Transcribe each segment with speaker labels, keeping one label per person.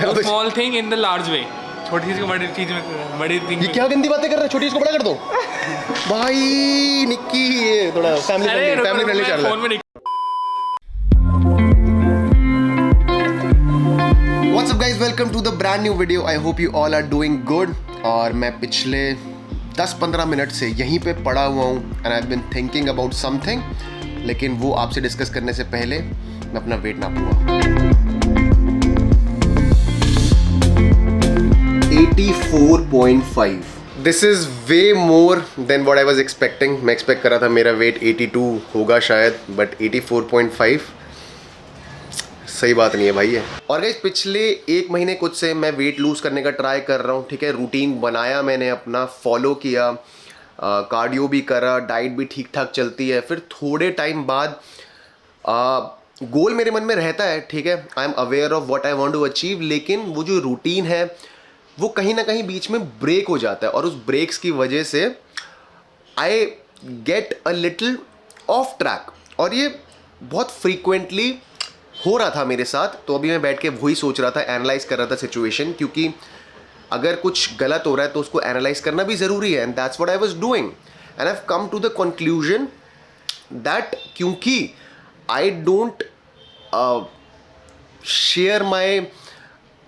Speaker 1: Do small thing in the large way. छोटी चीज को बड़ी चीज में, बड़ी थिंग।
Speaker 2: ये क्या गंदी बातें कर रहे हैं, छोटी चीज को बड़ा कर दो भाई। निक्की ये थोड़ा फैमिली फ्रेंडली चल रहा है। What's up guys, welcome to the brand new video. I hope you all are doing good. और मैं पिछले 10-15 मिनट से यहीं पे पड़ा हुआ हूँ and I've been thinking about something, लेकिन वो आपसे डिस्कस करने से पहले मैं अपना wait नापूंगा। 84.5. This is way more than what I was expecting. मैं एक्सपेक्ट कर रहा था मेरा वेट 82 होगा शायद, बट 84.5 सही बात नहीं है भाई है। और गाइस पिछले एक महीने कुछ से मैं वेट लूज करने का ट्राई कर रहा हूँ, ठीक है। रूटीन बनाया मैंने अपना, फॉलो किया, कार्डियो भी करा, डाइट भी ठीक ठाक चलती है। फिर थोड़े टाइम बाद गोल मेरे मन में रहता है, ठीक है। I am aware of what I want to achieve, लेकिन वो जो रूटीन है वो कहीं ना कहीं बीच में ब्रेक हो जाता है और उस ब्रेक्स की वजह से I get a little of track. और ये बहुत फ्रीक्वेंटली हो रहा था मेरे साथ। तो अभी मैं बैठ के वही सोच रहा था, एनालाइज कर रहा था सिचुएशन, क्योंकि अगर कुछ गलत हो रहा है तो उसको एनालाइज करना भी ज़रूरी है। And that's what I was doing and I have come to the conclusion that क्योंकि I don't share my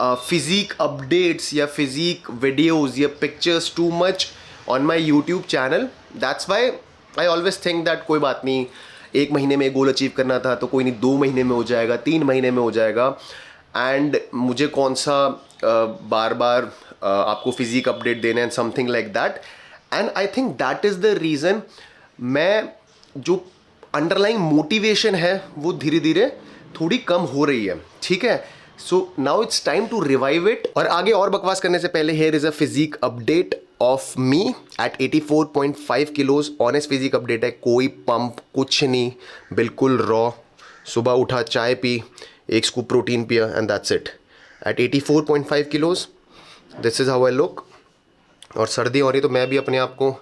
Speaker 2: physique updates या फिजिक वीडियोज़ या pictures too much on my YouTube channel, that's why I always think that कोई बात नहीं, एक महीने में goal achieve करना था तो कोई नहीं, 2 महीने में हो जाएगा, 3 महीने में हो जाएगा। एंड मुझे कौन सा बार बार आपको फिजिक अपडेट देना and something like that. And I think that is the reason मैं जो अंडरलाइंग मोटिवेशन है वो धीरे धीरे थोड़ी कम हो रही है, ठीक है। So now it's time to revive it. और आगे और बकवास करने से पहले here is a physique update of me at 84.5 kilos. Honest physique update है, कोई पंप कुछ नहीं, बिल्कुल रॉ। सुबह उठा, चाय पी, 1 स्कूप प्रोटीन पिया and that's it. At 84.5 kilos this is how I look. और सर्दी हो रही तो मैं भी अपने आप को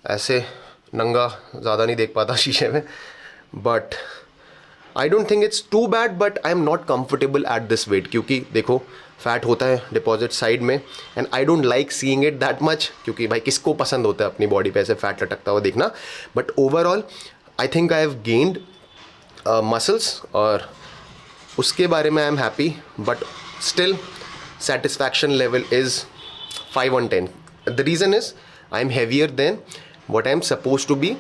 Speaker 2: ऐसे नंगा ज़्यादा नहीं देख पाता शीशे में, but I don't think it's too bad, but I am not comfortable at this weight. क्योंकि देखो फैट होता है डिपॉजिट साइड में and I don't like seeing it that much, क्योंकि भाई किसको पसंद होता है अपनी बॉडी पे ऐसे फैट लटकता हुआ देखना। But overall I think I have gained muscles और उसके बारे में I am happy, but still satisfaction level is 5 on 10। The reason is I am heavier than what I am suppose to be,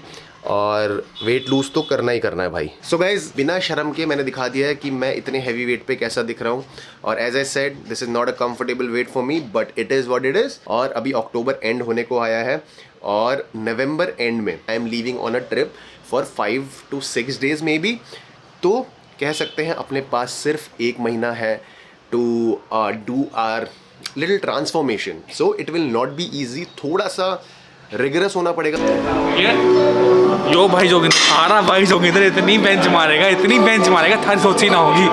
Speaker 2: और weight lose तो करना ही करना है भाई। सो गाइज बिना शर्म के मैंने दिखा दिया है कि मैं इतने हैवी वेट पे कैसा दिख रहा हूँ। और as I said this is not a comfortable weight for me, but it is what it is. और अभी अक्टूबर एंड होने को आया है और नवंबर एंड में I am leaving on a trip for 5 to 6 days may be. तो कह सकते हैं अपने पास सिर्फ 1 महीना है to do our little transformation. So it will not be easy, थोड़ा सा रिगरस होना पड़ेगा।
Speaker 1: यो भाई जोगिंदर, सारा भाई जोगिंदर इतनी बेंच मारेगा थारी सोची ना होगी।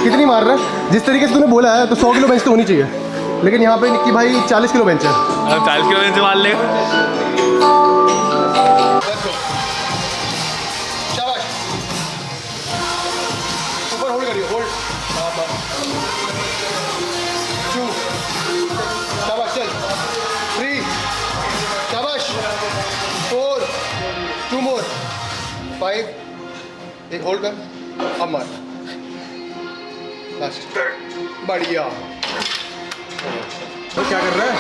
Speaker 2: कितनी मार रहा है? जिस तरीके से तूने बोला है तो 100 किलो बेंच तो होनी चाहिए, लेकिन यहाँ पे निक्की भाई 40 किलो बेंच है।
Speaker 1: 40 किलो बेंच मार लेगा।
Speaker 2: ऊपर होल्ड करिए, होल्ड। शाबाश, चल। 3, शाबाश। 4, 2 more, 5, एक होल्ड कर, अब मार। लास्ट, बढ़िया। तो क्या कर रहा है?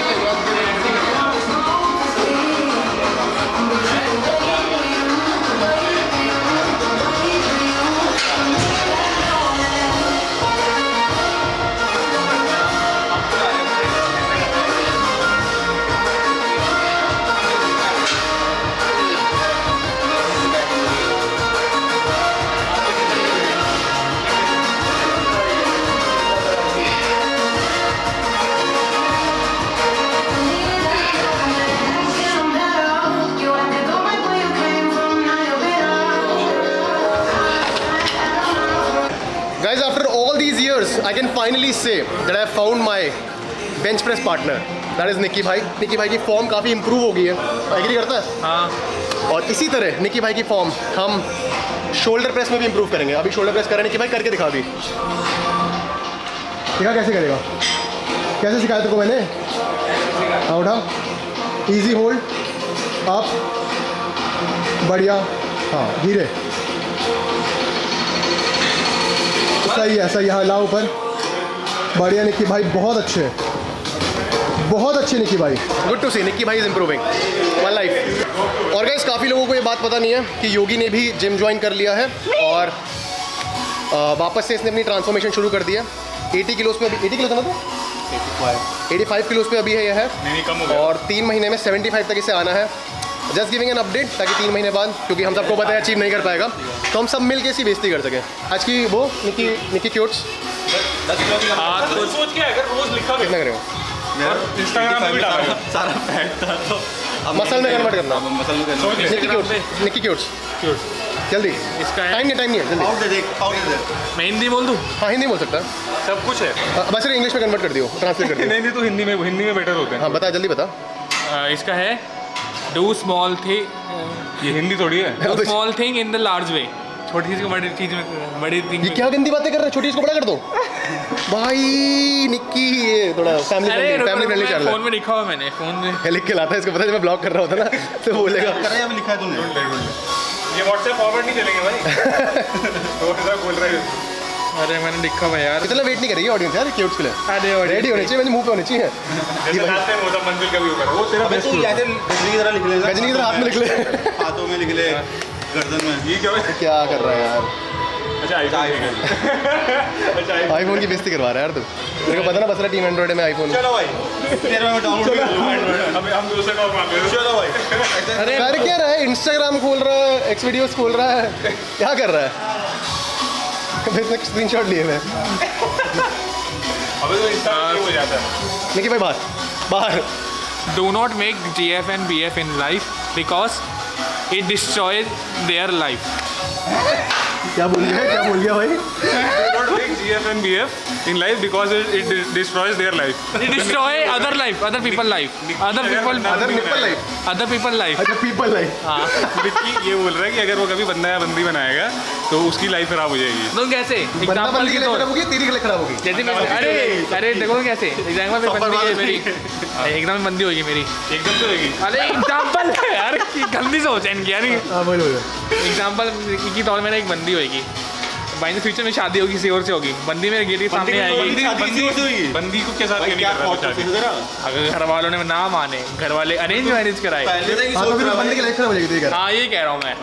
Speaker 2: Guys, after all these years, I can finally say that I have found my bench press partner. That is Nikki भाई। निक्की भाई की फॉर्म काफ़ी इंप्रूव हो गई है, एग्री करता है?
Speaker 1: हाँ।
Speaker 2: और इसी तरह निक्की भाई की फॉर्म हम शोल्डर प्रेस में भी इंप्रूव करेंगे। अभी शोल्डर प्रेस करें निक्की भाई, करके दिखा दी। देखा कैसे करेगा, कैसे सिखाया तेरे को मैंने। हाँ उठा, इजी होल्ड अप, बढ़िया, हाँ धीरे, सही है सही है, हाँ ला ऊपर, बढ़िया निक्की भाई, बहुत अच्छे निक्की भाई, गुड टू सी निक्की भाई इज इम्प्रूविंग वन लाइफ। और गाइस काफ़ी लोगों को ये बात पता नहीं है कि योगी ने भी जिम ज्वाइन कर लिया है और वापस से इसने अपनी ट्रांसफॉर्मेशन शुरू कर दिया। 80 किलोस पे अभी 80 किलो था ना, तो 85 किलोस पे अभी है ये है,
Speaker 1: कम हो गया।
Speaker 2: और 3 महीने में 75 तक इसे आना है। जस्ट गिविंग एन अपडेट, ताकि 3 महीने बाद, क्योंकि हम सबको पता है अचीव नहीं कर पाएगा, तो हम सब मिल के इसी बेइज्जती कर सकें। आज की वो निक्की क्यूट्स
Speaker 1: सोच के अगर रोज लिखा
Speaker 2: कितना करेगा,
Speaker 1: और इंस्टाग्राम पे भी डालेगा।
Speaker 3: सारा फैट था तो
Speaker 2: मसल में कन्वर्ट करना।
Speaker 3: मसल में करना।
Speaker 2: निक्की क्यूट्स जल्दी,
Speaker 1: इसका है।
Speaker 2: टाइम नहीं है, जल्दी।
Speaker 3: पाउडर दे, पाउडर दे।
Speaker 1: मैं हिंदी बोल दूँ,
Speaker 2: हाँ हिंदी बोल सकता है,
Speaker 1: सब कुछ है।
Speaker 2: बस इंग्लिश में कन्वर्ट कर दियो, ट्रांसलेट कर दियो।
Speaker 1: नहीं तो हिंदी में बेटर होते हैं।
Speaker 2: हाँ बता, जल्दी बता।
Speaker 1: इसका है डू स्मॉल थिंग, ये हिंदी थोड़ी है। Do small thing in the large way, छोटी चीज को बड़ी चीज में, बड़ी थिंग
Speaker 2: ये क्या गंदी बातें कर रहा है, छोटी इसको बड़ा कर दो भाई। निक्की ये थोड़ा फैमिली फ्रेंडली चल रहा
Speaker 1: फोन में लिखा हुआ मैंने, फोन में
Speaker 2: है, लिख के लाता है, इसको पता है जब मैं ब्लॉग कर रहा होता ना तो बोलेगा
Speaker 3: करे अभी लिखा है तूने।
Speaker 1: ये व्हाट्सएप फॉरवर्ड नहीं चलेंगे भाई। तो बोल रहा है, अरे मैंने लिखा हुआ यार।
Speaker 2: इतना वेट नहीं करेगी ऑडियंस यार क्यूट्स के लिए,
Speaker 1: अरे
Speaker 2: रेडी होनी चाहिए, मेरे मुंह पे होनी चाहिए।
Speaker 1: जैसे लास्ट टाइम होता मंजिल का भी होगा, वो तेरा
Speaker 3: अबे
Speaker 1: बेस्ट
Speaker 3: तू ऐसे गजनी की तरह लिख ले,
Speaker 2: गजनी की तरह हाथ में लिख ले।
Speaker 3: हाथों में लिख ले, गर्दन में।
Speaker 1: ये क्या है?
Speaker 2: क्या कर रहा है यार,
Speaker 1: अच्छा आईफोन।
Speaker 2: आईफोन की बेइज्जती करवा रहा है यार तू। मेरे को पता ना बसरा टीम एंड्रॉइड में आईफोन।
Speaker 3: चलो भाई, तेरे में डाउनलोड कर लो।
Speaker 1: अभी हम दूसरे का मांग रहे हैं।
Speaker 3: चलो भाई।
Speaker 1: अरे
Speaker 2: कर क्या रहा है, इंस्टाग्राम खोल रहा है, एक्स वीडियोस खोल रहा है, क्या कर रहा है। इसने स्क्रीनशॉट लिए मैं।
Speaker 1: अबे तो इंस्टाग्राम हो जाता है।
Speaker 2: निकी भाई बाहर
Speaker 1: Do not make GF and BF in life because it destroys their life.
Speaker 2: क्या बोल गया भाई।
Speaker 1: Do not make GF and BF in life because it destroys their life. It destroy other life, other people life, other people
Speaker 2: life,
Speaker 1: other people life.
Speaker 2: अच्छा people life.
Speaker 1: हाँ, विक्की ये बोल रहा है कि अगर वो कभी बंदा या बंदी बनाएगा तो उसकी लाइफ खराब हो जाएगी। तो कैसे?
Speaker 2: बंदा
Speaker 1: एग्जांपल
Speaker 2: बंदी
Speaker 1: की
Speaker 2: के लिए
Speaker 1: तो
Speaker 2: खराब होगी, तेरी के लिए खराब होगी।
Speaker 1: जैसे मैं अरे देखो कैसे एग्जाम्पल में बंदी है मेरी, एकदम बंदी होगी मेरी, एकदम से होगी। अरे एग्जाम्पल है यार, गंदी सोच है इनकी यार।
Speaker 2: हाँ बोलो
Speaker 1: एग्जाम्पल की तौर में एक बंदी होगी, बाई द फ्यूचर में शादी होगी, किसी और से होगी, बंदी मेरे गेट के सामने आएगी। बंदी को के साथ
Speaker 3: भाई क्या थॉट प्रोसेस है तेरा?
Speaker 1: अगर घर वालों ने ना माने, घर वाले अरेंज मैरिज कराए,
Speaker 3: पहले से ही
Speaker 2: हाँ तो
Speaker 3: सोच
Speaker 2: फिर
Speaker 3: रहा
Speaker 2: बंदे की
Speaker 3: भाई।
Speaker 2: लाइफ खराब हो जाएगी तेरी।
Speaker 1: हाँ ये कह रहा हूँ मैं।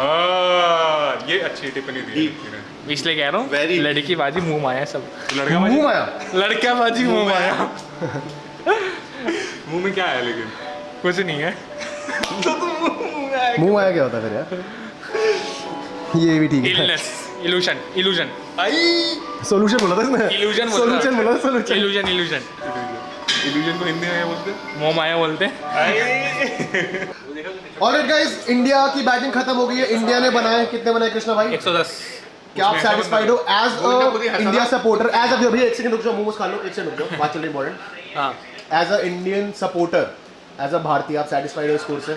Speaker 1: ये अच्छी टिप्पणी दी, इसलिए कह रहा हूँ
Speaker 3: Very-
Speaker 1: लड़की बाजी मुंह माया सब,
Speaker 2: लड़का मुंह आया,
Speaker 1: लड़का बाजी मुंह माया। मुंह में क्या है लेकिन कुछ नहीं है।
Speaker 2: मुंह आया क्या होता है फिर यार। ये भी ठीक है।
Speaker 1: इलनेस, इल्यूजन, इल्यूजन,
Speaker 2: सॉल्यूशन बोला था इसने,
Speaker 1: इल्यूजन
Speaker 2: सॉल्यूशन बोला था, सॉल्यूशन।
Speaker 1: इल्यूजन, इल्यूजन, इल्यूजन को हिंदी में क्या बोलते हैं? मोह माया बोलते हैं।
Speaker 2: ऑलराइट गाइस, इंडिया की बैटिंग खत्म हो गई है। इंडिया ने बनाए, कितने बनाए कृष्णा भाई?
Speaker 1: 110।
Speaker 2: क्या आप सेटिस्फाइड हो as a India supporter, as a भैया एक सेकंड रुक जाओ, मोमोज खा लो, एक सेकंड रुक जाओ, बात चल रही इंपॉर्टेंट।
Speaker 1: हाँ
Speaker 2: as a Indian supporter, as a भारतीय, आप सेटिस्फाइड हो स्कोर से?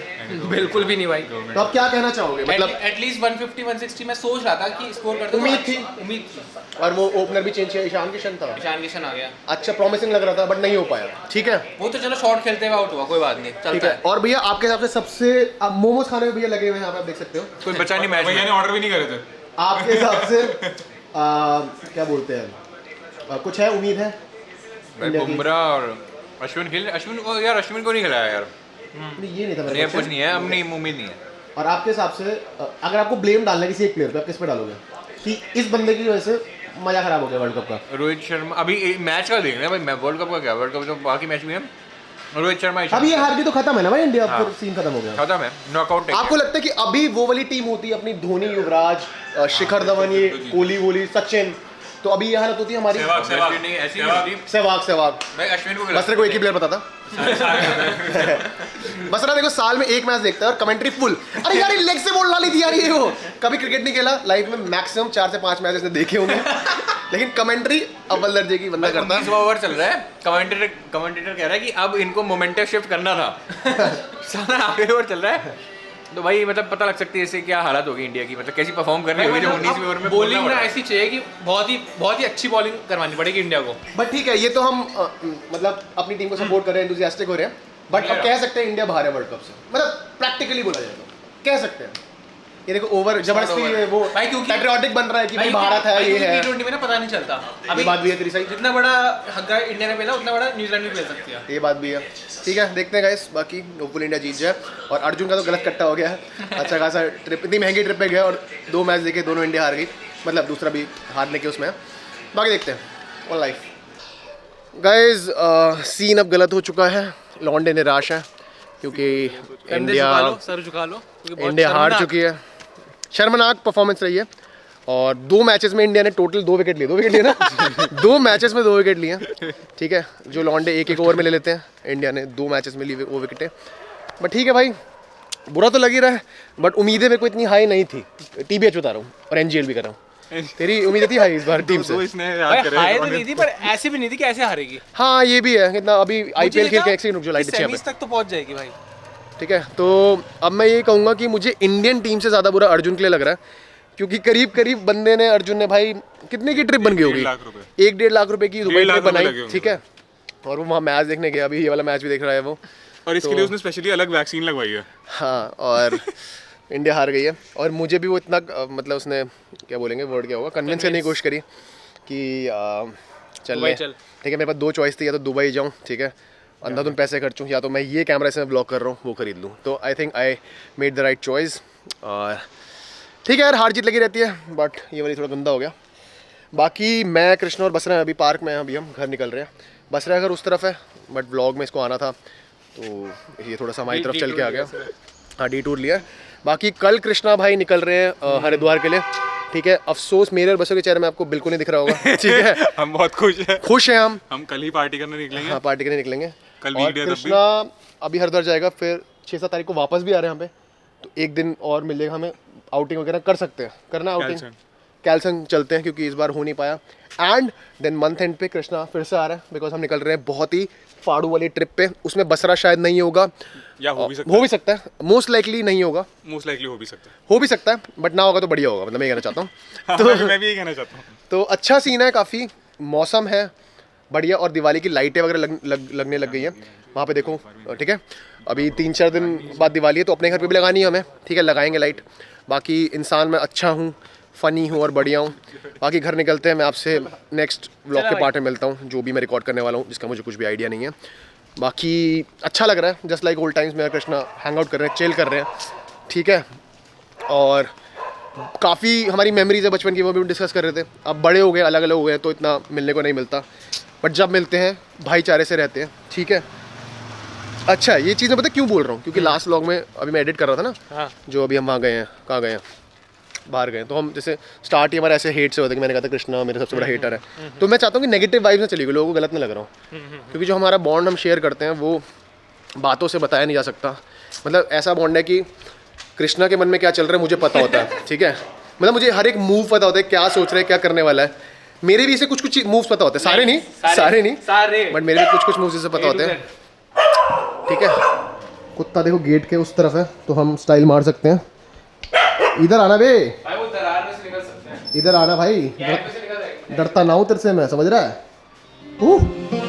Speaker 4: बिल्कुल भी नहीं भाई।
Speaker 2: तो आप क्या कहना चाहोगे, मतलब
Speaker 4: एटलीस्ट 150 160 मैं सोच रहा था कि स्कोर कर दूं।
Speaker 2: उम्मीद थी।
Speaker 4: उम्मीद थी।
Speaker 2: और वो ओपनर भी चेंज किया, ईशान किशन था,
Speaker 4: ईशान किशन आ गया।
Speaker 2: अच्छा प्रॉमिसिंग लग रहा था बट नहीं हो पाया। ठीक है
Speaker 4: वो तो चलो शॉट खेलते हुए आउट हुआ, कोई बात नहीं,
Speaker 2: ठीक
Speaker 4: चलता
Speaker 2: है।
Speaker 4: है।
Speaker 2: और भैया आपके हिसाब से सबसे, अब मोमोज खाने में भैया लगे हुए हैं, आप देख सकते हो,
Speaker 4: कोई बचा नहीं मैच
Speaker 1: भैया
Speaker 4: में।
Speaker 1: ने ऑर्डर भी नहीं करे थे।
Speaker 2: आपके हिसाब से क्या बोलते हैं, कुछ है उम्मीद है इंडिया की?
Speaker 5: बुमराह और अश्विन खेल, अश्विन को यार, अश्विन को नहीं खिलाया यार।
Speaker 2: नहीं, ये नहीं था मेरा
Speaker 5: नहीं, अब कुछ
Speaker 2: question।
Speaker 5: नहीं है, अब नहीं, उम्मीद नहीं है।
Speaker 2: और आपके हिसाब से अगर आपको ब्लेम डालना है किसी एक प्लेयर पे, आप किस पे डालोगे कि इस बंदे की वजह से मजा खराब हो गया वर्ल्ड कप का?
Speaker 5: रोहित शर्मा अभी मैच का देख रहे हैं भाई, वर्ल्ड कप का क्या, वर्ल्ड कप तो बाकी मैच भी है। रोहित शर्मा
Speaker 2: अभी ये हार भी तो खत्म है ना भाई, इंडिया
Speaker 5: हाँ।
Speaker 2: फिर सीन खत्म हो गया।
Speaker 5: खत्म है, नॉकआउट।
Speaker 2: आपको लगता है कि अभी वो वाली टीम होती है अपनी, धोनी, युवराज, शिखर धवन, ये कोहली वोली, सचिन, तो अभी ये हालत होती है हमारी?
Speaker 5: नहीं, ऐसी नहीं होती।
Speaker 2: सहवाग
Speaker 5: मैं अश्विन को
Speaker 2: बसरे को एक ही प्लेयर पता था। बसरा देखो साल में एक मैच देखता है और कमेंट्री फुल, अरे यार लेग से बॉल डाली थी यार, ये वो कभी क्रिकेट नहीं खेला लाइफ में, मैक्सिमम 4 से 5 मैच इसने देखे होंगे, लेकिन कमेंट्री अव्वल दर्जे की बंदा करता है।
Speaker 5: 19वां ओवर चल रहा है, कमेंटेटर कह रहा है कि अब इनको मोमेंटम शिफ्ट करना था। सारा आगे ओवर चल रहा है, तो भाई मतलब पता लग सकती है इससे क्या हालत होगी इंडिया की, मतलब कैसी परफॉर्म कर रही होगी जब 19वीं ओवर में
Speaker 4: बॉलिंग ना ऐसी चाहिए कि बहुत ही अच्छी बॉलिंग करवानी पड़ेगी इंडिया को।
Speaker 2: बट ठीक है, ये तो हम मतलब अपनी टीम को सपोर्ट कर रहे हैं, एंथुसियास्टिक हो रहे हैं, बट अब कह सकते हैं इंडिया बाहर है वर्ल्ड कप से, मतलब प्रैक्टिकली बोला जाए तो कह सकते हैं। ये देखो ओवर जबरदस्ती वो
Speaker 4: भाई क्योंकि
Speaker 2: पैट्रियोटिक बन रहा है कि भाई भारत है, ये है।
Speaker 4: T20 में ना पता नहीं चलता।
Speaker 2: अभी बात भी है तेरी सही,
Speaker 4: जितना बड़ा हग्गा इंडिया ने खेला उतना बड़ा न्यूजीलैंड भी खेल सकती है।
Speaker 2: ये बात भी है। ठीक है, देखते हैं गाइस, बाकी होपफुल इंडिया जीत जाए। और अर्जुन का तो गलत कट्टा हो गया है, अच्छा खासा ट्रिप, इतनी महंगी ट्रिप पे गया और 2 मैच देखे, दोनों इंडिया हार गई, मतलब दूसरा भी हारने के उसमें। बाकी देखते हैं ऑल लाइफ। गाइस सीन अब गलत हो चुका है, लॉन्डे निराश है क्योंकि
Speaker 4: सर झुका लो
Speaker 2: इंडिया हार चुकी है। शर्मनाक परफॉर्मेंस रही है और 2 मैचेस में इंडिया ने टोटल 2 विकेट लिए ना 2 मैचेस में 2 विकेट लिए। ठीक है, जो लॉन्डे 1-1 ओवर में ले लेते हैं, इंडिया ने 2 मैचेस में ली वो विकेटें। बट ठीक है भाई, बुरा तो लग ही रहा है, बट उम्मीदें मेरे को इतनी हाई नहीं थी। TBH बता रहा हूँ और NGL भी कर रहा हूँ। तेरी उम्मीदें थी हाई इस बार टीम से?
Speaker 4: हाई तो नहीं थी, पर ऐसी भी नहीं थी कि ऐसे हारेगी।
Speaker 2: हाँ ये भी है, कितना अभी IPL खेल के एक सेकंड रुक जो लाइट अच्छी
Speaker 4: सेमीज तक तो पहुंच जाएगी भाई।
Speaker 2: ठीक है, तो अब मैं ये कहूँगा कि मुझे इंडियन टीम से ज़्यादा बुरा अर्जुन के लिए लग रहा है, क्योंकि करीब करीब बंदे ने, अर्जुन ने भाई कितने की ट्रिप बन गई होगी, 1-1.5 लाख रुपए की दुबई ट्रिप बनाई। ठीक है, और वो वहाँ मैच देखने गया, अभी ये वाला मैच भी देख रहा है वो,
Speaker 3: और इसके लिए उसने स्पेशली अलग वैक्सीन लगवाई है।
Speaker 2: हाँ, और इंडिया हार गई है। और मुझे भी वो इतना मतलब उसने क्या बोलेंगे, वर्ड क्या होगा, कन्विंस करने की कोशिश करी कि चल ले। ठीक है, मेरे पास 2 चॉइस थी, या तो दुबई जाऊँ, ठीक है, अंधाधुन पैसे खर्चूँ, या तो मैं ये कैमरा से ब्लॉग कर रहा हूँ वो खरीद लूँ। तो आई think I made the right choice. और ठीक है यार, हार जीत लगी रहती है, बट ये वाली थोड़ा गंदा हो गया। बाकी मैं, कृष्ण और बसरा अभी पार्क में हैं, अभी हम घर निकल रहे हैं। बसरा घर उस तरफ है, बट व्लॉग में इसको आना था तो ये थोड़ा सा हमारी तरफ चल के आ गया। हाँ, D-टूर लिया। बाकी कल कृष्णा भाई निकल रहे हैं हरिद्वार के लिए। ठीक है, अफसोस मेरे और बसों के चेहरे में आपको बिल्कुल नहीं दिख रहा होगा। ठीक है,
Speaker 3: हम बहुत खुश हैं
Speaker 2: हम
Speaker 3: कल ही पार्टी करने निकलेंगे।
Speaker 2: हाँ, पार्टी करने निकलेंगे।
Speaker 3: कल
Speaker 2: और कृष्णा अभी हरिद्वार जाएगा, फिर 6-7 तारीख को वापस भी आ रहे हैं यहाँ पे, तो एक दिन और मिलेगा हमें, आउटिंग वगैरह कर सकते हैं, करना आउटिंग कैल्सन चलते हैं क्योंकि इस बार हो नहीं पाया। एंड देन मंथ एंड पे कृष्णा फिर से आ रहा है, बिकॉज हम निकल रहे हैं बहुत ही फाड़ू वाली ट्रिप पे। उसमें बसरा शायद नहीं होगा,
Speaker 3: या हो भी सकता
Speaker 2: है, मोस्ट लाइकली नहीं होगा,
Speaker 3: मोस्ट लाइकली हो भी सकता है,
Speaker 2: बट ना होगा तो बढ़िया होगा, मतलब मैं कहना चाहता हूँ।
Speaker 3: तो मैं भी यही कहना चाहता हूँ।
Speaker 2: तो अच्छा सीन है, काफ़ी मौसम है बढ़िया, और दिवाली की लाइटें वगैरह लगने लग गई हैं वहाँ पे, देखो। ठीक है, अभी 3-4 दिन बाद दिवाली है, तो अपने घर पे भी लगानी है हमें। ठीक है, लगाएंगे लाइट। बाकी इंसान मैं अच्छा हूँ, फ़नी हूँ और बढ़िया हूँ। बाकी घर निकलते हैं, मैं आपसे नेक्स्ट व्लॉग के पार्ट में मिलता हूँ, जो भी मैं रिकॉर्ड करने वाला हूँ, जिसका मुझे कुछ भी आइडिया नहीं है। बाकी अच्छा लग रहा है, जस्ट लाइक ओल्ड टाइम्स। मेरा कृष्णा हैंग आउट कर रहे हैं, चिल कर रहे हैं। ठीक है, और काफ़ी हमारी मेमोरीज है बचपन की, वो भी डिस्कस कर रहे थे। अब बड़े हो गए, अलग अलग हो गए, तो इतना मिलने को नहीं मिलता, बट जब मिलते हैं भाईचारे से रहते हैं। ठीक है, अच्छा ये चीज़ मैं पता क्यों बोल रहा हूँ, क्योंकि लास्ट व्लॉग में अभी मैं एडिट कर रहा था ना, जो अभी हम वहाँ गए हैं, कहाँ गए हैं, बाहर गए, तो हम जैसे स्टार्ट ही हमारा ऐसे हेट से होता है कि मैंने कहा था कृष्णा मेरा सबसे बड़ा हेटर है। तो मैं चाहता हूँ कि नेगेटिव वाइब्स में चली गई, लोगों को गलत नहीं लग रहा हूँ, क्योंकि जो हमारा बॉन्ड हम शेयर करते हैं वो बातों से बताया नहीं जा सकता। मतलब ऐसा बॉन्ड है कि कृष्णा के मन में क्या चल रहा है मुझे पता होता है। ठीक है, मतलब मुझे हर एक मूव पता होता है, क्या सोच रहे हैं, क्या करने वाला है। मेरे भी इसे कुछ कुछ मूव्स पता होते हैं, सारे नहीं, बट मेरे भी कुछ कुछ मूव्स इसे पता होते हैं। ठीक है, कुत्ता देखो गेट के उस तरफ है, तो हम स्टाइल मार सकते हैं। इधर आना बे, इधर आना भाई, डरता ना हूँ तेरे से मैं, समझ रहा है।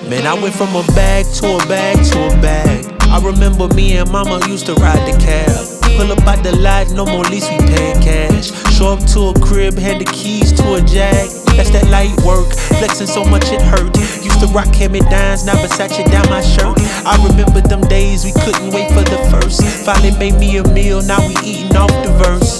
Speaker 6: Man, I went from a bag to a bag to a bag. I remember me and mama used to ride the cab. Pull up at the lot, no more lease, we paying cash. Show up to a crib, had the keys to a Jag. That's that light work, flexing so much it hurt. Used to rock hand-me-downs, now Versace down my shirt. I remember them days we couldn't wait for the first. Finally made me a meal, now we eating off the verse.